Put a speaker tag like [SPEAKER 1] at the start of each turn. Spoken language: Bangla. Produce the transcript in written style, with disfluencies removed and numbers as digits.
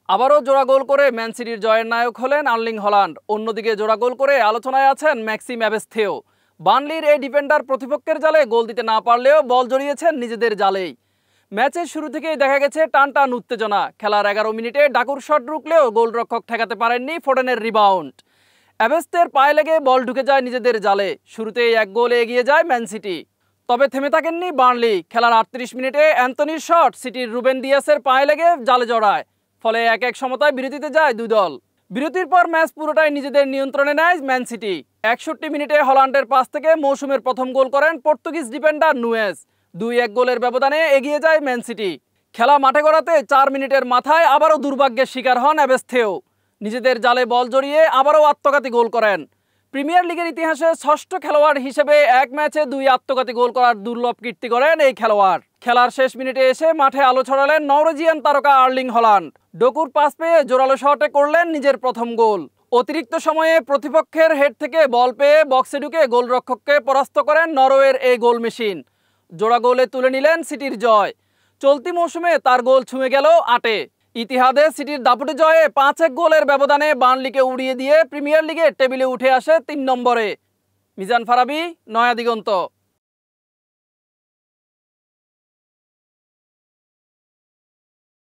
[SPEAKER 1] আবারও জোড়া গোল করে ম্যান সিটির জয়ের নায়ক হলেন আর্লিং হল্যান্ড। অন্যদিকে জোড়া গোল করে আলোচনায় আছেন ম্যাক্সিম অ্যাবেস্থেও। বার্নলির এই ডিফেন্ডার প্রতিপক্ষের জালে গোল দিতে না পারলেও বল জড়িয়েছেন নিজেদের জালেই। ম্যাচের শুরু থেকেই দেখা গেছে টান টান উত্তেজনা। খেলার 11 মিনিটে ডাকুর শট ঢুকলেও গোলরক্ষক ঠেকাতে পারেননি ফোডেনের রিবাউন্ড। অ্যাবেস্থের পায়ে লেগে বল ঢুকে যায় নিজেদের জালে। শুরুতেই 1 গোলে এগিয়ে যায় ম্যান সিটি। তবে থেমে থাকেননি বার্নলি। খেলার 38 মিনিটে অ্যান্থনির শট সিটির রুবেন দিয়াসের পায়ে লেগে জালে জড়ায়। ফলে 1-1 সমতায় বিরতিতে যায় দুই দল। বিরতির পর ম্যাচ পুরোটাই নিজেদের নিয়ন্ত্রণে নেয় ম্যান সিটি। 61 মিনিটে হল্যান্ডের পাস থেকে মৌসুমের প্রথম গোল করেন পর্তুগিজ ডিফেন্ডার নুয়েজ। 2-1 গোলের ব্যবধানে এগিয়ে যায় ম্যান সিটি। খেলা মাঠে গড়াতে 4 মিনিটের মাথায় আবারও দুর্ভাগ্যের শিকার হন অ্যাবেস্থেও। নিজেদের জালে বল জড়িয়ে আবারও আত্মঘাতী গোল করেন। প্রিমিয়ার লিগের ইতিহাসে ষষ্ঠ খেলোয়াড় হিসেবে এক ম্যাচে 2 আত্মঘাতী গোল করার দুর্লভ কীর্তি করেন এই খেলোয়াড়। খেলার শেষ মিনিটে এসে মাঠে আলো ছড়ালেন নরওয়েজিয়ান তারকা আর্লিং হল্যান্ড। ডকুর পাস পেয়ে জোরালো শটে করলেন নিজের প্রথম গোল। অতিরিক্ত সময়ে প্রতিপক্ষের হেড থেকে বল পেয়ে বক্সে ঢুকে গোলরক্ষককে পরাস্ত করেন নরওয়ের এই গোল মেশিন। জোড়া গোলে তুলে নিলেন সিটির জয়। চলতি মৌসুমে তার গোল ছুঁয়ে গেল 8-এ। ইতিহাদে সিটির দাপুটে জয়ে 5-1 গোলের ব্যবধানে বার্নলিকে উড়িয়ে দিয়ে প্রিমিয়ার লিগে টেবিলে উঠে আসে 3 নম্বরে। মিজান ফারাবি, নয়া দিগন্ত।